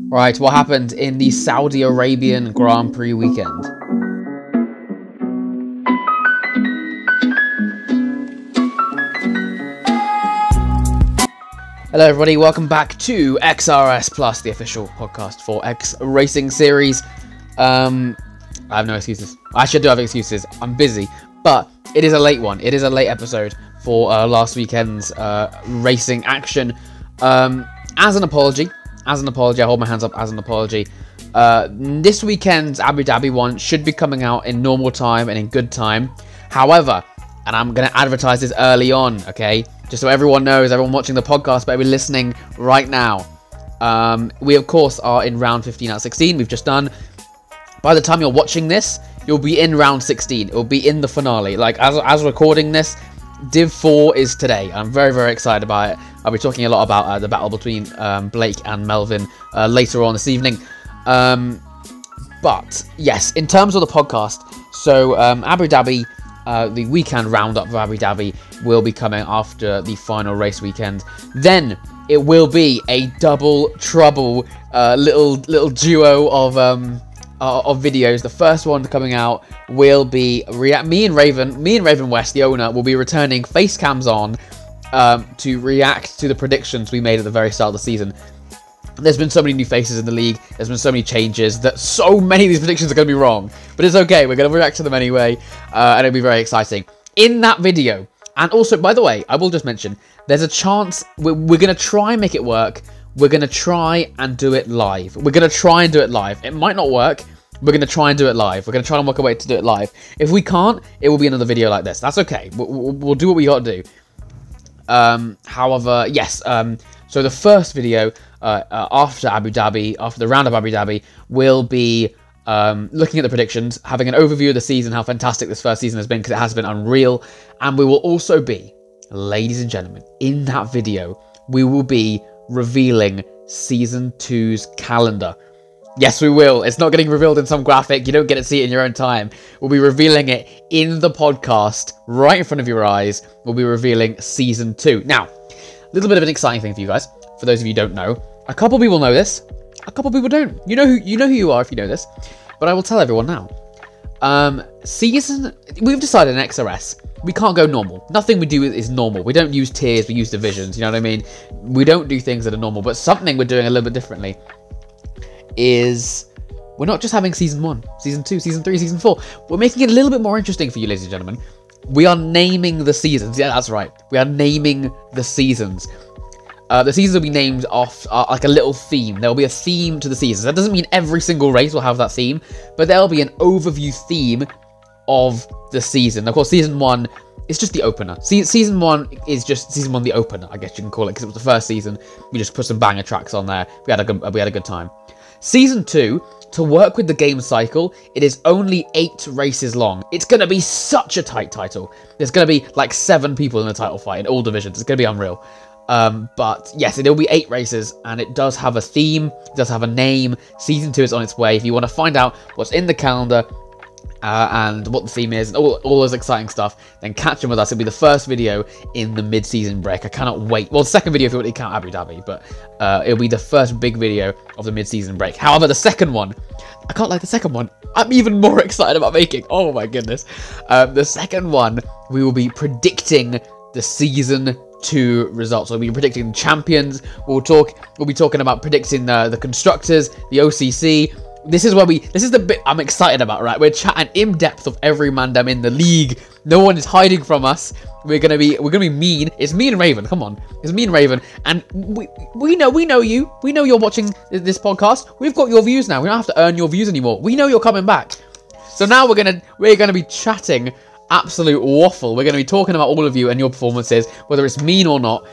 Right, what happened in the Saudi Arabian Grand Prix weekend? Hello everybody, welcome back to XRS Plus, the official podcast for X Racing Series. I have no excuses. Actually, I do have excuses. I'm busy, but it is a late one. It is a late episode for last weekend's racing action. As an apology, I hold my hands up as an apology. This weekend's Abu Dhabi one should be coming out in normal time and in good time. However, and I'm going to advertise this early on, okay? Just so everyone knows, everyone watching the podcast better be listening right now. We, of course, are in round 15 out of 16. We've just done. By the time you're watching this, you'll be in round 16. It'll be in the finale. Like, as recording this, DIV4 is today. I'm very, very excited about it. I'll be talking a lot about the battle between Blake and Melvin later on this evening. But, yes, in terms of the podcast, so Abu Dhabi, the weekend roundup of Abu Dhabi will be coming after the final race weekend. Then it will be a double trouble little duo of videos. The first one coming out will be me and Raven West, the owner, will be returning face cams on to react to the predictions we made at the very start of the season. There's been so many new faces in the league. There's been so many changes that so many of these predictions are going to be wrong. But it's okay. We're going to react to them anyway. And it'll be very exciting. In that video, and also, by the way, I will just mention, there's a chance we're going to try and make it work. We're going to try and do it live. It might not work. We're going to try and do it live. We're going to try and work a way to do it live. If we can't, it will be another video like this. That's okay. We'll do what we got to do. However, yes. So the first video after Abu Dhabi, after the round of Abu Dhabi, will be looking at the predictions, having an overview of the season, how fantastic this first season has been, because it has been unreal. And we will also be, ladies and gentlemen, in that video, we will be revealing Season 2's calendar. Yes, we will. It's not getting revealed in some graphic. You don't get to see it in your own time. We'll be revealing it in the podcast, right in front of your eyes. We'll be revealing Season 2. Now, a little bit of an exciting thing for you guys. For those of you who don't know, a couple of people know this. A couple of people don't. You know who you are if you know this. But I will tell everyone now. We've decided in XRS, we can't go normal. Nothing we do is normal. We don't use tiers, we use divisions, you know what I mean? We don't do things that are normal, but something we're doing a little bit differently is we're not just having Season 1, Season 2, Season 3, Season 4. We're making it a little bit more interesting for you, ladies and gentlemen. We are naming the seasons. Yeah, that's right. We are naming the seasons. The seasons will be named off like a little theme. There will be a theme to the seasons. That doesn't mean every single race will have that theme, but there will be an overview theme of the season. Of course, Season 1 is just the opener. Season 1 is just Season 1 the opener, I guess you can call it, because it was the first season. We just put some banger tracks on there. We had a good time. Season 2, to work with the game cycle, it is only 8 races long. It's going to be such a tight title. There's going to be like 7 people in the title fight in all divisions. It's going to be unreal. But yes, it'll be 8 races, and it does have a theme, it does have a name. Season 2 is on its way. If you want to find out what's in the calendar and what the theme is and all those exciting stuff, then catch them with us. It'll be the first video in the mid-season break. I cannot wait. Well, the second video if you want to count Abu Dhabi, but it'll be the first big video of the mid-season break. However, the second one, I can't like the second one. I'm even more excited about making. Oh my goodness. The second one, we will be predicting the Season 2 results. We'll be predicting champions. We'll be talking about predicting the constructors, the OCC. This is the bit I'm excited about, right? We're chatting in depth of every mandem in the league. No one is hiding from us. We're gonna be mean. It's me and Raven. Come on, it's me and Raven, and we know you. We know you're watching this podcast. We've got your views now. We don't have to earn your views anymore. We know you're coming back. So now we're gonna be chatting absolute waffle. We're gonna be talking about all of you and your performances, whether it's mean or not.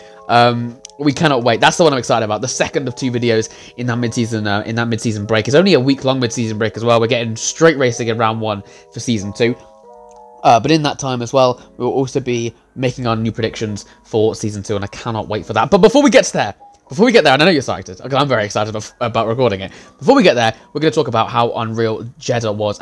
We cannot wait. That's the one I'm excited about. The second of 2 videos in that mid-season break. It's only a week-long mid-season break as well. We're getting straight racing in round 1 for Season 2. But in that time as well, we'll also be making our new predictions for Season 2, and I cannot wait for that. But before we get there, and I know you're excited, because I'm very excited about recording it. Before we get there, we're going to talk about how unreal Jeddah was.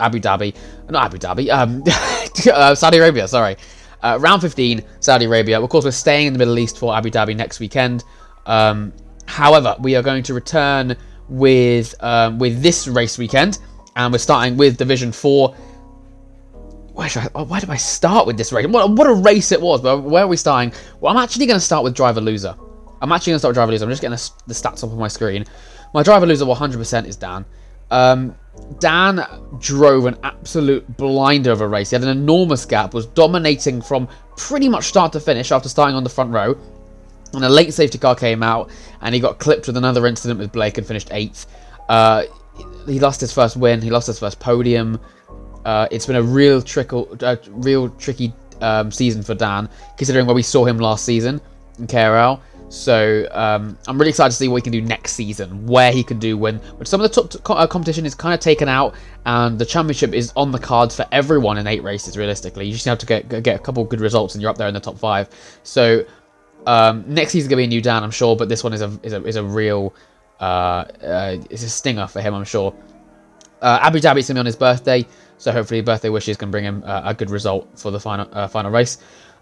Saudi Arabia, sorry. Round 15, Saudi Arabia. Of course, we're staying in the Middle East for Abu Dhabi next weekend. However, we are going to return with this race weekend, and we're starting with Division 4. Why do I start with this race? What a race it was, but where are we starting? Well, I'm actually going to start with Driver Loser. I'm just getting the stats up on my screen. My Driver Loser 100% is Dan. Dan drove an absolute blinder of a race. He had an enormous gap, was dominating from pretty much start to finish after starting on the front row. And a late safety car came out, and he got clipped with another incident with Blake and finished 8th. He lost his first win. He lost his first podium. It's been a real tricky season for Dan, considering where we saw him last season in KRL. So I'm really excited to see what he can do next season, where he can do when some of the top competition is kind of taken out, and the championship is on the cards for everyone in 8 races. Realistically, you just have to get a couple of good results, and you're up there in the top 5. So next season's gonna be a new Dan, I'm sure, but this one is a real it's a stinger for him, I'm sure. Abu Dhabi's gonna be on his birthday, so hopefully birthday wishes can bring him a good result for the final race.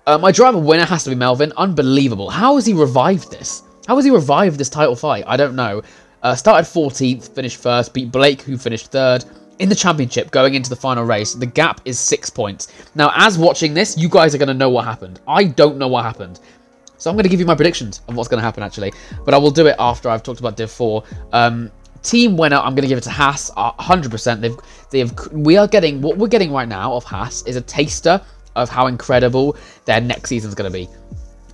My driver winner has to be Melvin. Unbelievable. How has he revived this? How has he revived this title fight? I don't know. Started 14th, finished 1st, beat Blake, who finished 3rd. In the championship, going into the final race, the gap is 6 points. Now, as watching this, you guys are going to know what happened. I don't know what happened. So I'm going to give you my predictions of what's going to happen, actually. But I will do it after I've talked about DIV4. Team winner, I'm going to give it to Haas, 100%. What we're getting right now of Haas is a taster of how incredible their next season's going to be.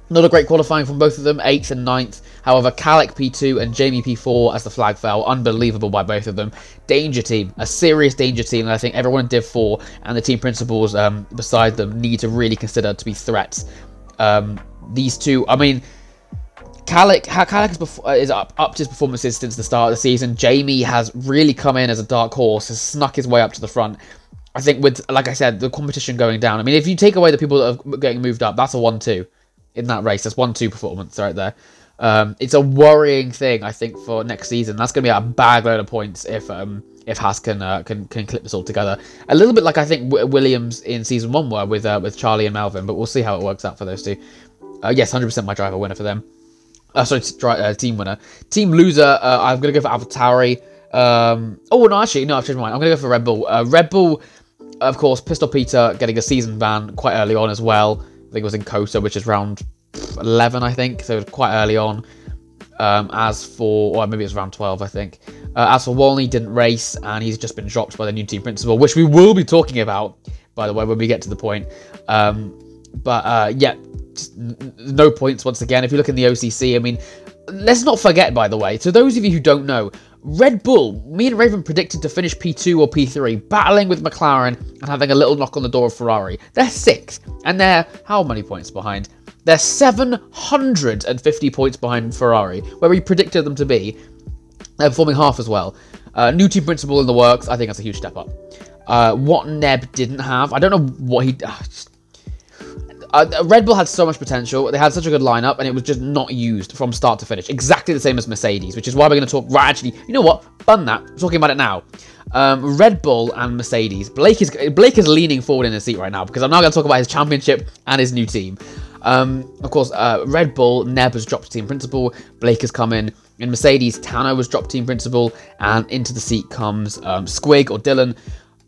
Not a great qualifying from both of them, 8th and 9th. However, Kalec P2 and Jamie P4 as the flag fell, unbelievable by both of them. Danger team, a serious danger team, and I think everyone in Div4 and the team principals beside them need to really consider to be threats. These two, I mean, Kalec is upped his performances since the start of the season. Jamie has really come in as a dark horse, has snuck his way up to the front. I think with, like I said, the competition going down. I mean, if you take away the people that are getting moved up, that's a 1-2 in that race. That's 1-2 performance right there. It's a worrying thing, I think, for next season. That's going to be a bag load of points if Haas can clip this all together. A little bit like I think Williams in season 1 were with Charlie and Melvin, but we'll see how it works out for those two. Yes, 100% my driver winner for them. Team winner. Team loser, I'm going to go for AlphaTauri. I've changed my mind. I'm going to go for Red Bull. Red Bull, of course, Pistol Peter getting a season ban quite early on as well. I think it was in Kota, which is round 11, I think, so quite early on. Or maybe it was round 12, I think. As for Walney, didn't race, and he's just been dropped by the new team principal, which we will be talking about, by the way, when we get to the point. Yeah, just no points once again. If you look in the OCC, I mean, let's not forget, by the way, to those of you who don't know, Red Bull, me and Raven predicted to finish P2 or P3, battling with McLaren and having a little knock on the door of Ferrari. They're 6th, and they're how many points behind? They're 750 points behind Ferrari, where we predicted them to be. They're performing half as well. New team principal in the works. I think that's a huge step up. What Neb didn't have, I don't know what he... Red Bull had so much potential. They had such a good lineup, and it was just not used from start to finish. Exactly the same as Mercedes, which is why we're going to talk... Right, actually, you know what? Bun that. We're talking about it now. Red Bull and Mercedes. Blake is leaning forward in his seat right now, because I'm now going to talk about his championship and his new team. Of course, Red Bull, Neb has dropped team principal. Blake has come in. In Mercedes, Tano was dropped team principal, and into the seat comes Squig or Dylan.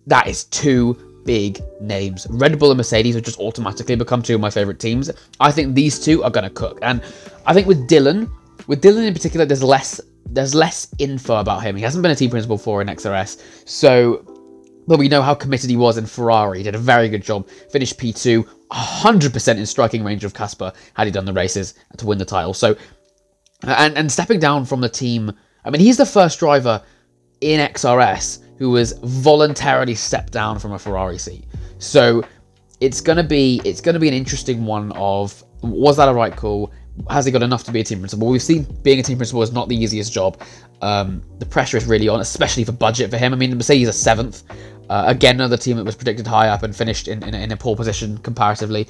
That is 2 big names. Red Bull and Mercedes have just automatically become 2 of my favourite teams. I think these 2 are going to cook. And I think with Dylan in particular, there's less info about him. He hasn't been a team principal for in XRS. But we know how committed he was in Ferrari. He did a very good job. Finished P2, 100% in striking range of Casper had he done the races to win the title. So, and stepping down from the team, I mean, he's the first driver in XRS who was voluntarily stepped down from a Ferrari seat. So it's gonna be an interesting one of, was that a right call? Has he got enough to be a team principal? We've seen being a team principal is not the easiest job. The pressure is really on, especially for budget for him. I mean, Mercedes are 7th. Again, another team that was predicted high up and finished in a poor position comparatively.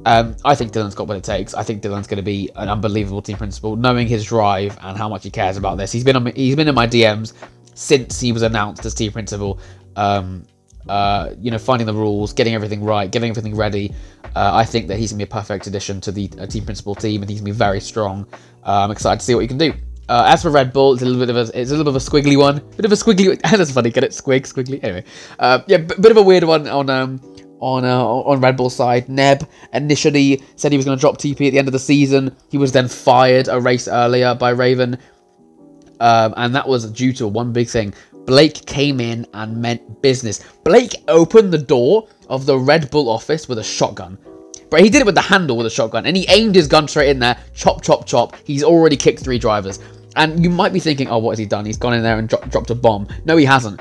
I think Dylan's got what it takes. I think Dylan's going to be an unbelievable team principal, knowing his drive and how much he cares about this. He's been in my DMs since he was announced as team principal. Finding the rules, getting everything right, getting everything ready. I think that he's going to be a perfect addition to the team principal team, and he's going to be very strong. I'm excited to see what he can do. As for Red Bull, it's a little bit of a squiggly one. Bit of a squiggly. That's funny. Get it? Squiggly. Anyway, yeah, bit of a weird one on Red Bull's side. Neb initially said he was going to drop TP at the end of the season. He was then fired a race earlier by Raven, and that was due to one big thing. Blake came in and meant business. Blake opened the door of the Red Bull office with a shotgun. But he did it with the handle with a shotgun, and he aimed his gun straight in there. Chop, chop, chop. He's already kicked 3 drivers. And you might be thinking, oh, what has he done? He's gone in there and dropped a bomb. No, he hasn't.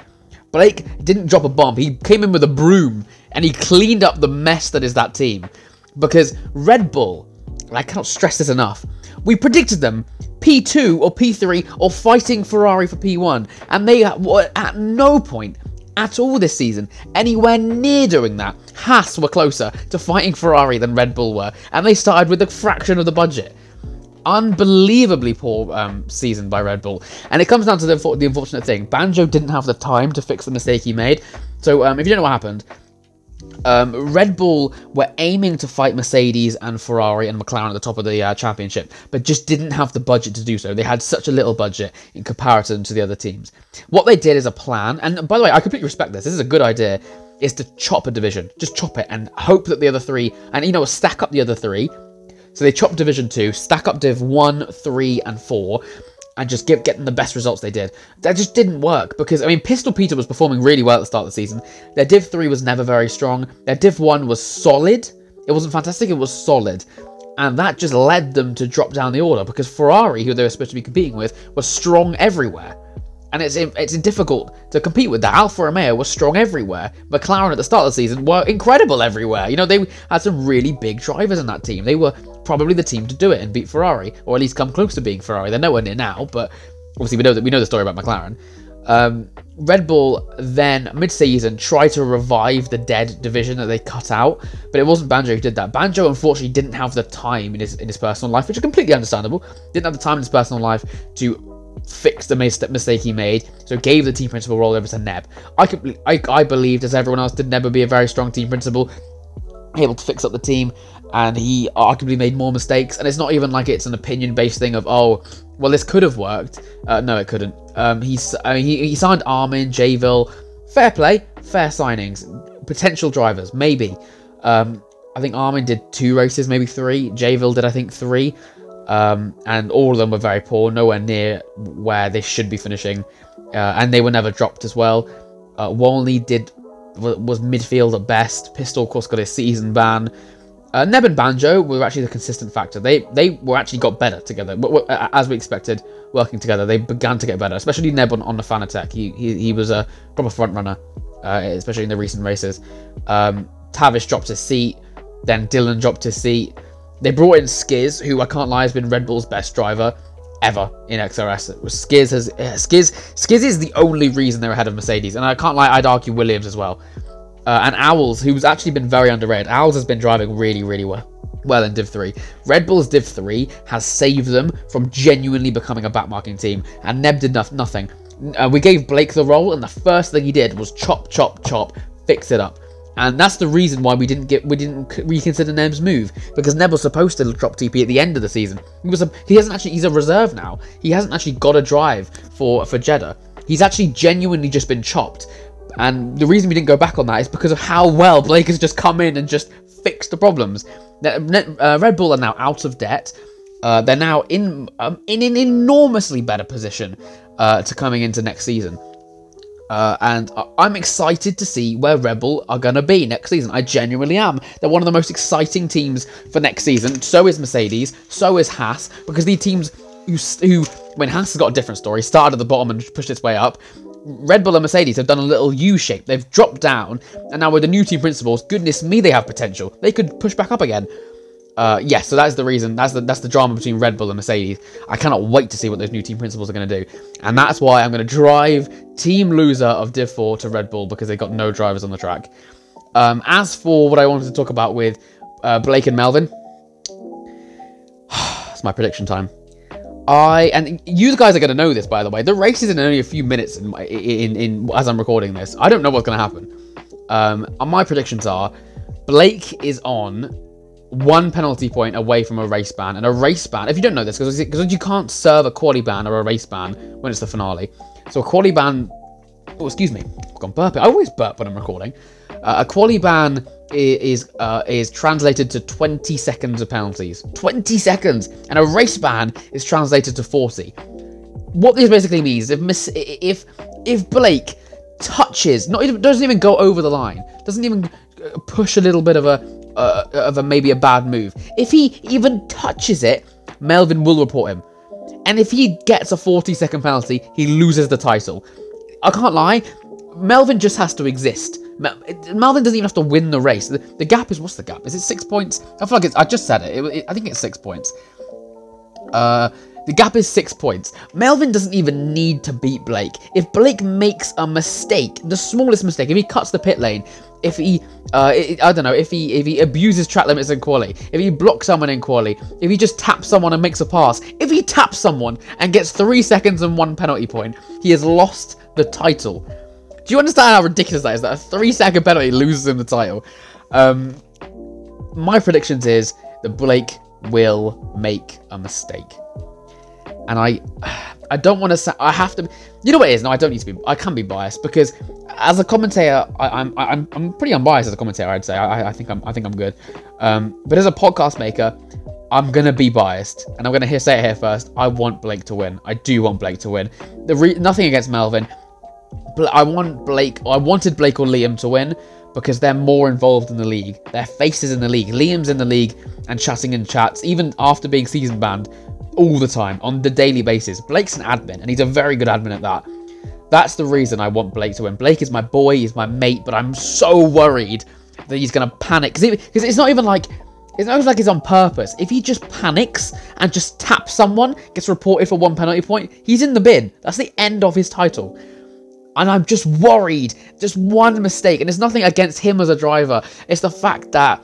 Blake didn't drop a bomb. He came in with a broom, and he cleaned up the mess that is that team. Because Red Bull, and I cannot stress this enough, we predicted them P2 or P3 or fighting Ferrari for P1. And they were at no point at all this season anywhere near doing that. Haas were closer to fighting Ferrari than Red Bull were, and they started with a fraction of the budget. Unbelievably poor season by Red Bull, and it comes down to the unfortunate thing. Banjo didn't have the time to fix the mistake he made. So if you don't know what happened, Red Bull were aiming to fight Mercedes and Ferrari and McLaren at the top of the championship, but just didn't have the budget to do so. They had such a little budget in comparison to the other teams. What they did is a plan, and by the way, I completely respect this. This is a good idea, is to chop a division. Just chop it and hope that the other 3, and stack up the other 3. So they chopped Division 2, stack up Div 1, 3, and 4, and just get them the best results they did. That just didn't work, because, I mean, Pistol Peter was performing really well at the start of the season. Their Div 3 was never very strong. Their Div 1 was solid. It wasn't fantastic, it was solid. And that just led them to drop down the order, because Ferrari, who they were supposed to be competing with, was strong everywhere. And it's difficult to compete with that. Alfa Romeo was strong everywhere. McLaren at the start of the season were incredible everywhere. They had some really big drivers in that team. They were probably the team to do it and beat Ferrari, or at least come close to being Ferrari. They're nowhere near now, but obviously we know the story about McLaren. Red Bull then mid-season tried to revive the dead division that they cut out, but it wasn't Banjo who did that. Banjo unfortunately didn't have the time in his personal life, which is completely understandable. Didn't have the time in his personal life to fix the mistake he made, so gave the team principal role over to Neb. I believed, as everyone else did, Neb would be a very strong team principal, able to fix up the team, and he arguably made more mistakes. And it's not even like it's an opinion-based thing of, oh, well, this could have worked. No, it couldn't. He signed Armin, Jayville. Fair play, fair signings, potential drivers, maybe. I think Armin did 2 races, maybe 3. Jayville did, I think, 3. And all of them were very poor, nowhere near where they should be finishing, and they were never dropped as well. Walney was midfield at best. Pistol, of course, got a season ban. Neb and Banjo were actually the consistent factor. They were actually got better together, as we expected. Working together, they began to get better, especially Neb on the Fanatec. He was a proper front runner, especially in the recent races. Tavish dropped his seat, then Dylan dropped his seat. They brought in Skiz, who I can't lie has been Red Bull's best driver ever in XRS. Skiz is the only reason they're ahead of Mercedes, and I can't lie, I'd argue Williams as well. And Owls, who's actually been very underrated. Owls has been driving really, really well in Div 3. Red Bull's Div 3 has saved them from genuinely becoming a backmarking team, and Neb did nothing. We gave Blake the role, and the first thing he did was chop, chop, chop, fix it up. And that's the reason why we didn't reconsider Neb's move, because Neb was supposed to drop TP at the end of the season. He's a reserve now. He hasn't actually got a drive for Jeddah. He's actually genuinely just been chopped. And the reason we didn't go back on that is because of how well Blake has just come in and just fixed the problems. Red Bull are now out of debt. They're now in an enormously better position to coming into next season. And I'm excited to see where Red Bull are going to be next season. I genuinely am. They're one of the most exciting teams for next season. So is Mercedes. So is Haas. Because these teams who when Haas has got a different story, started at the bottom and pushed its way up. Red Bull and Mercedes have done a little U-shape. They've dropped down. And now with the new team principals, goodness me, they have potential. They could push back up again. Yes, so that's the reason. That's the drama between Red Bull and Mercedes. I cannot wait to see what those new team principals are going to do, and that's why I'm going to drive team loser of Div 4 to Red Bull, because they've got no drivers on the track. As for what I wanted to talk about with Blake and Melvin, it's my prediction time. And you guys are going to know this, by the way. The race is in only a few minutes as I'm recording this. I don't know what's going to happen. My predictions are Blake is on 1 penalty point away from a race ban. And a race ban, if you don't know this, because you can't serve a quali ban or a race ban when it's the finale. So a quali ban, oh, excuse me, I've gone burping. I always burp when I'm recording. A quali ban is translated to 20 seconds of penalties. 20 seconds! And a race ban is translated to 40. What this basically means, if Blake touches, doesn't even go over the line, doesn't even push a little bit of a maybe a bad move. If he even touches it, Melvin will report him. And if he gets a 40-second penalty, he loses the title. I can't lie, Melvin just has to exist. Melvin doesn't even have to win the race. The gap is, what's the gap? Is it 6 points? I feel like I just said it. I think it's 6 points. The gap is 6 points. Melvin doesn't even need to beat Blake. If Blake makes a mistake, the smallest mistake, if he cuts the pit lane, if he, I don't know, if he abuses track limits in quali, if he blocks someone in quali, if he just taps someone and makes a pass, if he taps someone and gets 3 seconds and 1 penalty point, he has lost the title. Do you understand how ridiculous that is? That a 3-second penalty loses him the title. My predictions is that Blake will make a mistake. And I don't want to say, I have to, you know what it is? No, I don't need to be, I can be biased, because as a commentator, I'm pretty unbiased as a commentator, I'd say. I think I'm good. But as a podcast maker, I'm going to be biased, and I'm going to say it here first. I want Blake to win. I do want Blake to win. Nothing against Melvin. I wanted Blake or Liam to win, because they're more involved in the league. They're faces in the league. Liam's in the league and chatting in chats, even after being season banned, all the time, on the daily basis. Blake's an admin, and he's a very good admin at that. That's the reason I want Blake to win. Blake is my boy, he's my mate, but I'm so worried that he's going to panic. Because it's not even like it's on purpose. If he just panics and just taps someone, gets reported for 1 penalty point, he's in the bin. That's the end of his title. And I'm just worried. Just one mistake. And it's nothing against him as a driver. It's the fact that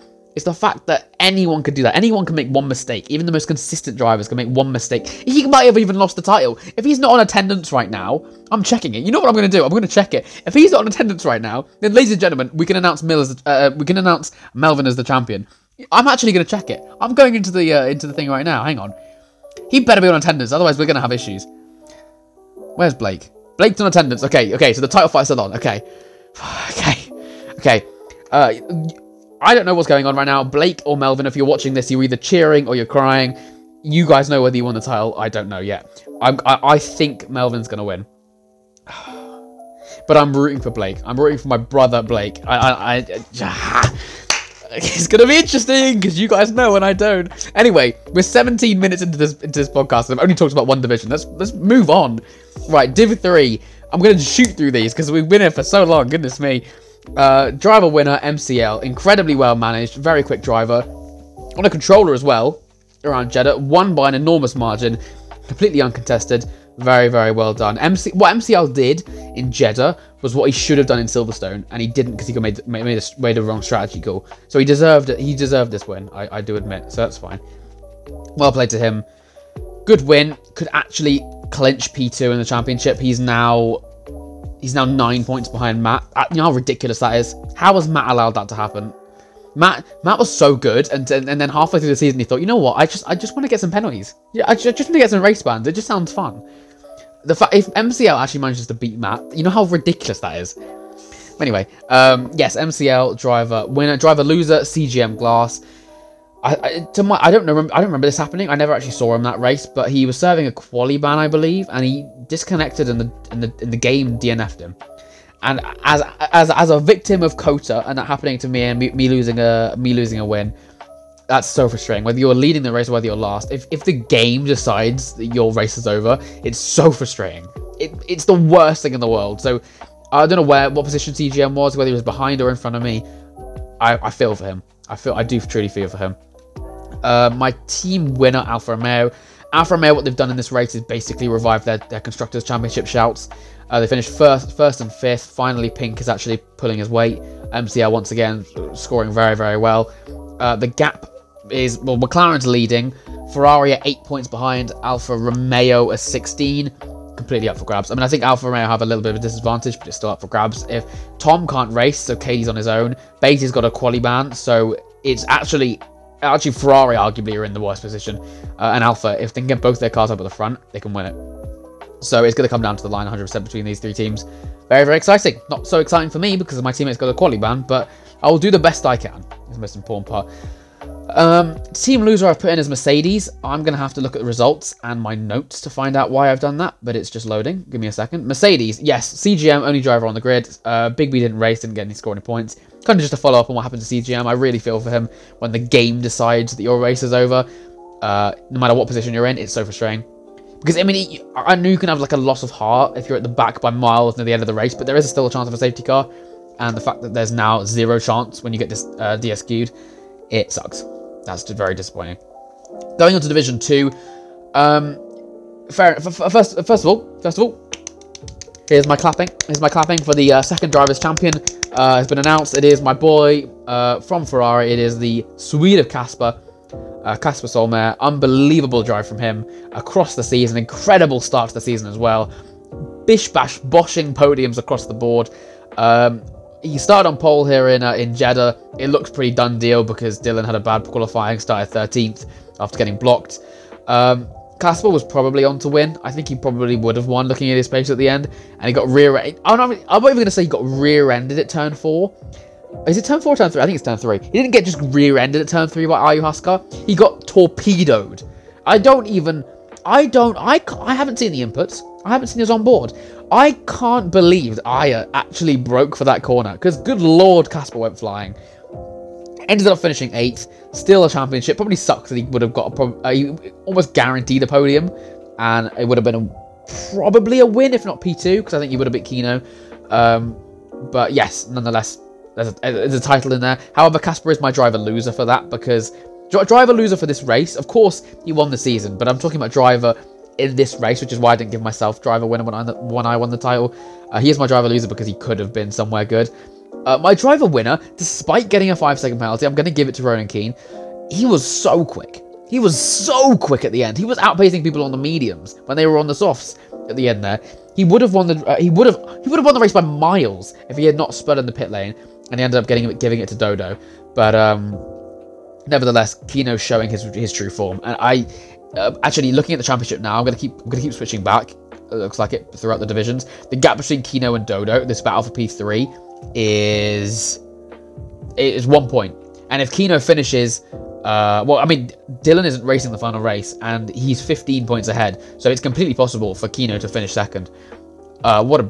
anyone could do that. Anyone can make one mistake. Even the most consistent drivers can make one mistake. He might have even lost the title. If he's not on attendance right now, I'm checking it. You know what I'm going to do? I'm going to check it. If he's not on attendance right now, then ladies and gentlemen, we can announce Melvin as the champion. I'm actually going to check it. I'm going into the thing right now. Hang on. He better be on attendance, otherwise we're going to have issues. Where's Blake? Blake's on attendance. Okay, so the title fight's still on. Okay. I don't know what's going on right now. Blake or Melvin, if you're watching this, you're either cheering or you're crying. You guys know whether you won the title. I don't know yet. I think Melvin's going to win. But I'm rooting for Blake. I'm rooting for my brother, Blake. It's going to be interesting, because you guys know and I don't. Anyway, we're 17 minutes into this podcast, and I've only talked about one division. Let's move on. Right, Div3. I'm going to shoot through these, because we've been here for so long. Goodness me. Driver winner, MCL. Incredibly well managed. Very quick driver. On a controller as well, around Jeddah. Won by an enormous margin. Completely uncontested. Very, very well done. What MCL did in Jeddah was what he should have done in Silverstone, and he didn't, because he made the wrong strategy call. So he deserved it. He deserved this win, I do admit. So that's fine. Well played to him. Good win. Could actually clinch P2 in the championship. He's now 9 points behind Matt. You know how ridiculous that is? How has Matt allowed that to happen? Matt was so good, and then halfway through the season he thought, you know what? I just want to get some penalties. Yeah, I just want to get some race bans. It just sounds fun. The fact if MCL actually manages to beat Matt, you know how ridiculous that is. Anyway, yes, MCL driver winner, driver loser, CGM Glass. I don't remember this happening. I never actually saw him that race, but he was serving a quali ban, I believe, and he disconnected in the game, DNF'd him. And as a victim of Kota and that happening to me and me losing a win, that's so frustrating. Whether you're leading the race or whether you're last, if the game decides that your race is over, it's so frustrating. It's the worst thing in the world. So I don't know what position CGM was, whether he was behind or in front of me. I feel for him. I do truly feel for him. My team winner, Alfa Romeo. Alfa Romeo, what they've done in this race is basically revive their Constructors' Championship shouts. They finished first and fifth. Finally, Pink is actually pulling his weight. MCL once again scoring very, very well. The gap is, well, McLaren's leading. Ferrari are 8 points behind. Alfa Romeo are 16. Completely up for grabs. I mean, I think Alfa Romeo have a little bit of a disadvantage, but it's still up for grabs. If Tom can't race, so Katie's on his own. Beatty's got a quali ban, so it's actually Actually, Ferrari arguably are in the worst position. And Alpha, if they can get both their cars up at the front, they can win it. So it's going to come down to the line 100% between these three teams. Very, very exciting. Not so exciting for me because my teammates got a quality ban, but I will do the best I can. Is the most important part. Team loser I've put in as Mercedes. I'm going to have to look at the results and my notes to find out why I've done that, but it's just loading. Give me a second. Mercedes, yes, CGM, only driver on the grid. Big B didn't race, didn't get any scoring points. Kind of just a follow up on what happened to CGM. I really feel for him when the game decides that your race is over. No matter what position you're in, it's so frustrating. Because, I mean, I know you can have like a loss of heart if you're at the back by miles near the end of the race, but there is still a chance of a safety car. And the fact that there's now 0 chance when you get this DSQ'd, it sucks. That's just very disappointing. Going on to Division 2. First of all, here's my clapping. Here's my clapping for the second Drivers' Champion. Has been announced. It is my boy from Ferrari. It is the Swede of Casper. Casper Solmare, unbelievable drive from him across the season, incredible start to the season as well. Bish bash boshing podiums across the board. He started on pole here in Jeddah. It looks pretty done deal because Dylan had a bad qualifying, started 13th after getting blocked. Casper was probably on to win. I think he probably would have won looking at his pace at the end, and he got rear-ended. I'm not even going to say he got rear-ended at turn 4. Is it turn 4 or turn 3? I think it's turn 3. He didn't get just rear-ended at turn 3 by Ayu Huskar. He got torpedoed. I haven't seen the inputs. I haven't seen his on board. I can't believe that Aya actually broke for that corner. Because good lord, Casper went flying. Ended up finishing 8th. Still a championship. Probably sucks that he would have got he almost guaranteed a podium. And it would have been probably a win, if not P2. Because I think he would have beat Kino. But yes, nonetheless, there's a title in there. However, Casper is my driver loser for that, because driver loser for this race. Of course, he won the season, but I'm talking about driver in this race, which is why I didn't give myself driver winner when I won the title. He is my driver loser because he could have been somewhere good. My driver winner, despite getting a 5-second penalty, I'm going to give it to Ronan Keane. He was so quick. He was so quick at the end. He was outpacing people on the mediums when they were on the softs at the end there. He would have won the he would have won the race by miles if he had not spun in the pit lane. And he ended up giving it to Dodo. But nevertheless, Kino's showing his true form. And I actually, looking at the championship now, I'm gonna keep switching back. It looks like it throughout the divisions. The gap between Kino and Dodo, this battle for P3, is 1 point. And if Kino finishes, well, I mean, Dylan isn't racing the final race, and he's 15 points ahead. So it's completely possible for Kino to finish second. What a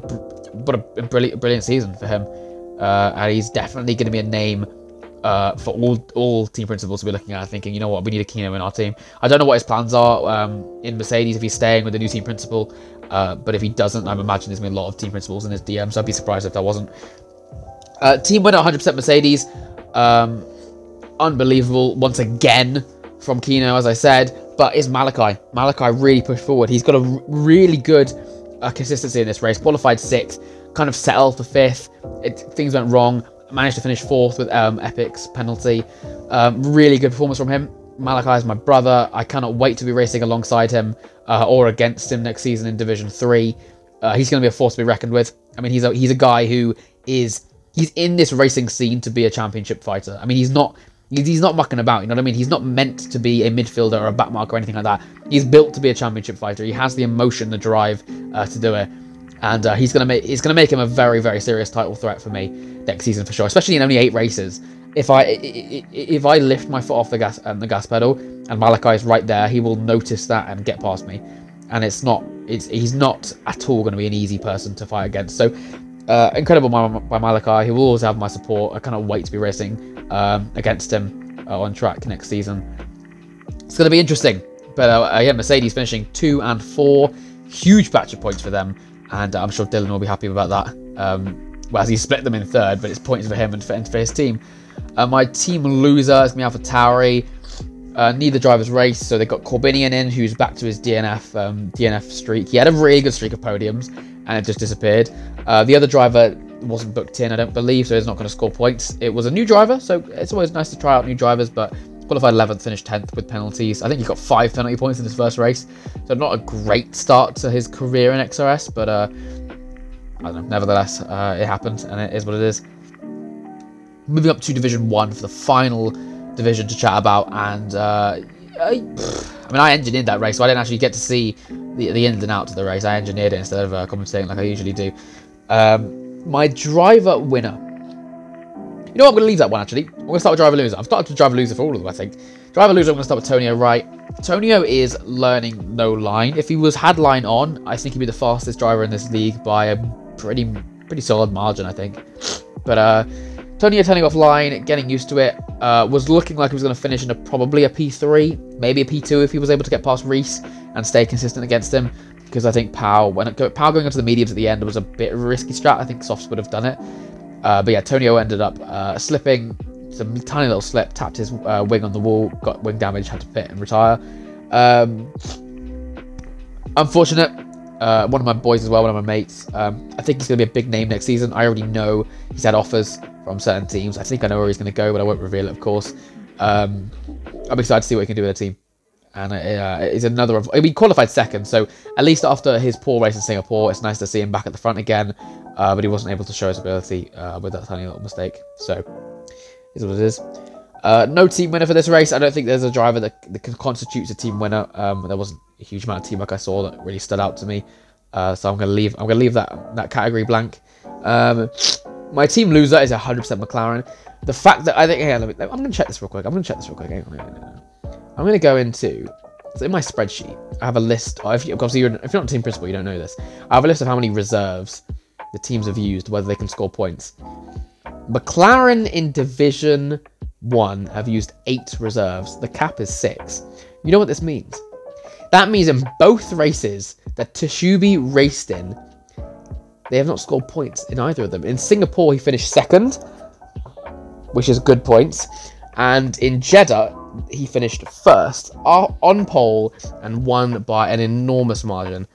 brilliant season for him. And he's definitely going to be a name for all team principals to be looking at, thinking, you know what, we need a Kino in our team. I don't know what his plans are in Mercedes, if he's staying with the new team principal, but if he doesn't, I'm imagining there's going to be a lot of team principals in his DM, so I'd be surprised if there wasn't. Team winner 100% Mercedes. Unbelievable once again from Kino, as I said, but it's Malachi. Malachi really pushed forward. He's got a really good consistency in this race. Qualified 6th. Kind of settled for 5th. Things went wrong. Managed to finish 4th with Epic's penalty. Really good performance from him. Malachi is my brother. I cannot wait to be racing alongside him or against him next season in Division 3. He's going to be a force to be reckoned with. I mean, he's a guy who he's in this racing scene to be a championship fighter. I mean, he's not mucking about, you know what I mean? He's not meant to be a midfielder or a backmarker or anything like that. He's built to be a championship fighter. He has the emotion, the drive to do it. And it's gonna make him a very, very serious title threat for me next season for sure, especially in only 8 races. If I lift my foot off the gas pedal and Malachi is right there, he will notice that and get past me. And he's not at all going to be an easy person to fight against. So incredible by Malachi. He will always have my support. I cannot wait to be racing against him on track next season. It's going to be interesting. But yeah, Mercedes finishing 2 and 4, huge batch of points for them. And I'm sure Dylan will be happy about that. Well, as he split them in 3rd, but it's points for him and for his team. My team loser is going to be AlphaTauri. Neither drivers race, so they got Corbinian in, who's back to his DNF streak. He had a really good streak of podiums, and it just disappeared. The other driver wasn't booked in, I don't believe, so he's not going to score points. It was a new driver, so it's always nice to try out new drivers, but qualified 11th, finished 10th with penalties. I think he got 5 penalty points in his first race, so not a great start to his career in XRS, but I don't know, nevertheless, it happened, and it is what it is. Moving up to Division 1 for the final division to chat about, and I mean, I engineered that race, so I didn't actually get to see the ins and outs of the race. I engineered it instead of commentating like I usually do. My driver winner. You know what? I'm going to leave that one, actually. I'm going to start with driver loser. I've started with driver loser for all of them, I think. Driver loser, I'm going to start with Tonio Wright. Tonio is learning no line. If he had line on, I think he'd be the fastest driver in this league by a pretty solid margin, I think. But Tonio turning off line, getting used to it, was looking like he was going to finish in probably a P3, maybe a P2 if he was able to get past Reese and stay consistent against him. Because I think Pau going into the mediums at the end was a bit of a risky strat. I think softs would have done it. But yeah, Tonio ended up slipping, some tiny little slip, tapped his wing on the wall, got wing damage, had to pit and retire. Unfortunate. One of my boys as well, one of my mates. I think he's going to be a big name next season. I already know he's had offers from certain teams. I think I know where he's going to go, but I won't reveal it, of course. I'm excited to see what he can do with the team. And it's another. He qualified second, so at least after his poor race in Singapore, it's nice to see him back at the front again. But he wasn't able to show his ability with that tiny little mistake. So, is what it is. No team winner for this race. I don't think there's a driver that constitutes a team winner. There wasn't a huge amount of teamwork I saw that really stood out to me. So I'm gonna leave that category blank. My team loser is 100% McLaren. The fact that I think, I'm gonna check this real quick. I'm going to go into, so in my spreadsheet, I have a list, if you're not a team principal, you don't know this. I have a list of how many reserves the teams have used, whether they can score points. McLaren in Division 1 have used 8 reserves. The cap is 6. You know what this means? That means in both races that Tashubi raced in, they have not scored points in either of them. In Singapore, he finished second, which is good points. And in Jeddah, he finished first on pole and won by an enormous margin.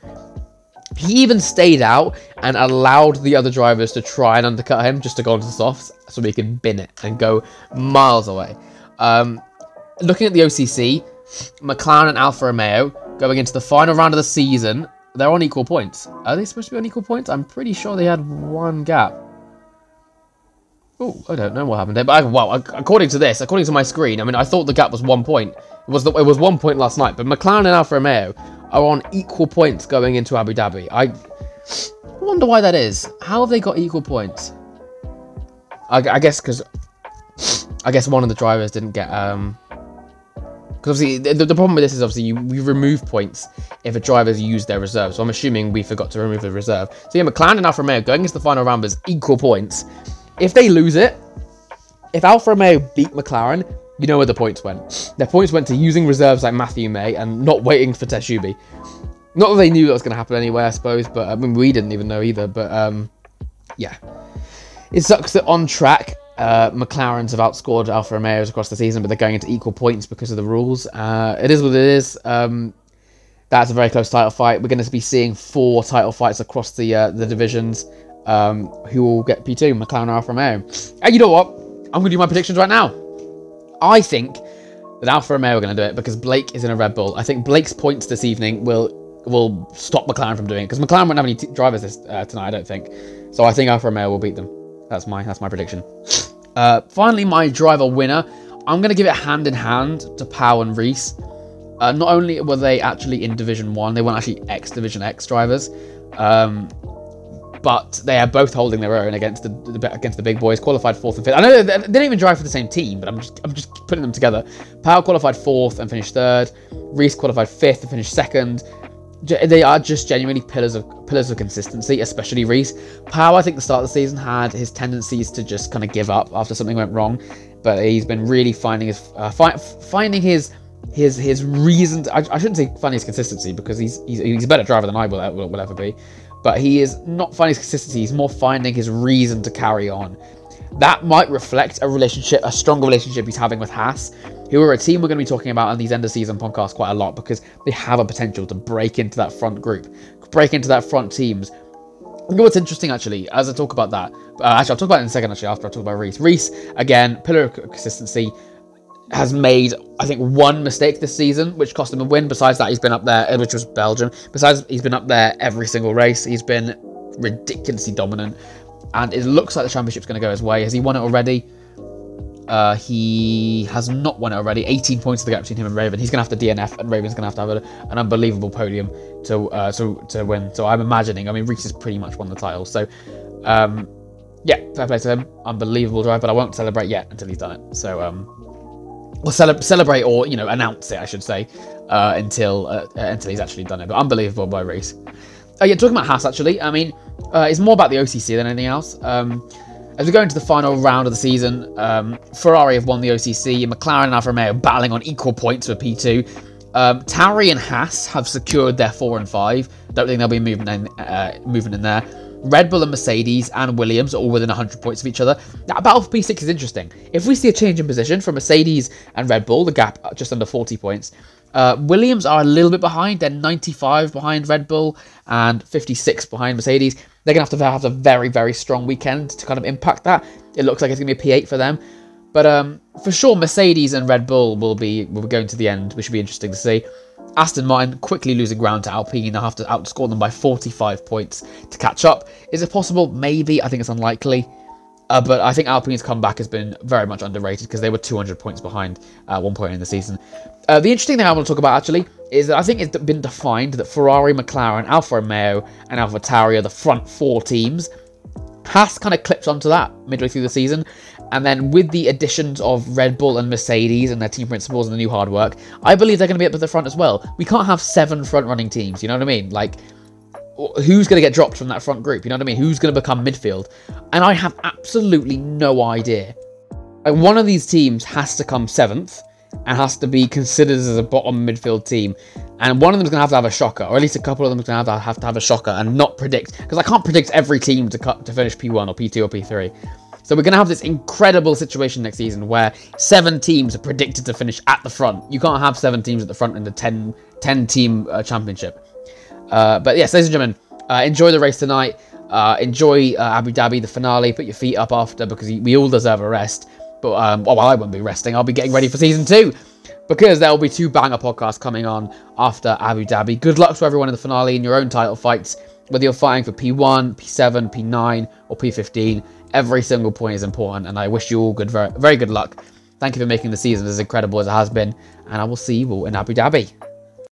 He even stayed out and allowed the other drivers to try and undercut him just to go onto the softs so he could bin it and go miles away. Looking at the OCC, McLaren and Alfa Romeo going into the final round of the season, they're on equal points. Are they supposed to be on equal points? I'm pretty sure they had one gap. Oh, I don't know what happened there, but according to my screen, I mean, I thought the gap was 1 point. It was 1 point last night, but McLaren and Alfa Romeo are on equal points going into Abu Dhabi. I wonder why that is. How have they got equal points? I guess because one of the drivers didn't get because obviously the problem with this is obviously we remove points if a driver's used their reserve. So I'm assuming we forgot to remove the reserve. So yeah, McLaren and Alfa Romeo going into the final round with equal points. If they lose it, if Alfa Romeo beat McLaren, you know where the points went. Their points went to using reserves like Matthew May and not waiting for Teshubi. Not that they knew that was going to happen anyway, I suppose, but I mean, we didn't even know either. But yeah, it sucks that on track, McLarens have outscored Alfa Romeos across the season, but they're going into equal points because of the rules. It is what it is. That's a very close title fight. We're going to be seeing 4 title fights across the divisions. Who will get P2, McLaren or Alfa Romeo. And you know what? I'm going to do my predictions right now. I think that Alfa Romeo are going to do it because Blake is in a Red Bull. I think Blake's points this evening will stop McLaren from doing it because McLaren won't have any drivers tonight, I don't think. So I think Alfa Romeo will beat them. That's my prediction. Finally, my driver winner. I'm going to give it hand in hand to Pau and Reese. Not only were they actually in Division 1, they weren't actually Division X drivers. But they are both holding their own against the big boys. Qualified 4th and 5th. I know they didn't even drive for the same team, but I'm just putting them together. Pau qualified 4th and finished 3rd. Reese qualified 5th and finished 2nd. They are just genuinely pillars of consistency, especially Reese. Pau, I think the start of the season had his tendencies to just kind of give up after something went wrong, but he's been really finding his reasons. I shouldn't say finding his consistency because he's a better driver than I will ever be. But he is not finding his consistency, he's more finding his reason to carry on. That might reflect a stronger relationship he's having with Haas, who are a team we're going to be talking about on these end-of-season podcasts quite a lot because they have a potential to break into that front group, break into that front teams. You know what's interesting, actually, as I talk about that, actually, I'll talk about it in a second, actually, after I talk about Reese. Reese, again, pillar of consistency, has made, I think, 1 mistake this season, which cost him a win. Besides that, he's been up there, which was Belgium. Besides, he's been up there every single race. He's been ridiculously dominant. And it looks like the championship's going to go his way. Has he won it already? He has not won it already. 18 points of the gap between him and Raven. He's going to have to DNF, and Raven's going to have an unbelievable podium to win. So I'm imagining, I mean, Reese has pretty much won the title. So, yeah, fair play to him. Unbelievable drive, but I won't celebrate yet until he's done it. So, we'll celebrate, or, you know, announce it, I should say, until he's actually done it. But unbelievable by Reese. Yeah, talking about Haas, actually, I mean, it's more about the OCC than anything else. As we go into the final round of the season, Ferrari have won the OCC, McLaren and Alfa Romeo battling on equal points for P2. Tauri and Haas have secured their 4 and 5. Don't think they'll be moving in there. Red Bull and Mercedes and Williams are all within 100 points of each other. That battle for P6 is interesting. If we see a change in position from Mercedes and Red Bull, the gap just under 40 points. Williams are a little bit behind. They're 95 behind Red Bull and 56 behind Mercedes. They're going to have a very, very strong weekend to kind of impact that. It looks like it's going to be a P8 for them. But for sure, Mercedes and Red Bull will be going to the end, which should be interesting to see. Aston Martin quickly losing ground to Alpine. They'll have to outscore them by 45 points to catch up. Is it possible? Maybe. I think it's unlikely. But I think Alpine's comeback has been very much underrated because they were 200 points behind at one point in the season. The interesting thing I want to talk about, actually, is that I think it's been defined that Ferrari, McLaren, Alfa Romeo, and AlphaTauri are the front 4 teams. Haas kind of clipped onto that midway through the season. And then with the additions of Red Bull and Mercedes and their team principals and the new hard work, I believe they're going to be up at the front as well. We can't have 7 front-running teams, you know what I mean? Like, who's going to get dropped from that front group? You know what I mean? Who's going to become midfield? And I have absolutely no idea. Like, one of these teams has to come 7th and has to be considered as a bottom midfield team. And one of them is going to have a shocker, or at least a couple of them are going to have a shocker and not predict. Because I can't predict every team to finish P1 or P2 or P3. So we're going to have this incredible situation next season where 7 teams are predicted to finish at the front. You can't have 7 teams at the front in the 10-team championship. But yes, ladies and gentlemen, enjoy the race tonight. Enjoy Abu Dhabi, the finale. Put your feet up after, because we all deserve a rest. But well, I won't be resting. I'll be getting ready for season 2, because there will be 2 banger podcasts coming on after Abu Dhabi. Good luck to everyone in the finale in your own title fights. Whether you're fighting for P1, P7, P9, or P15, every single point is important, and I wish you all very good luck. Thank you for making the season as incredible as it has been, and I will see you all in Abu Dhabi.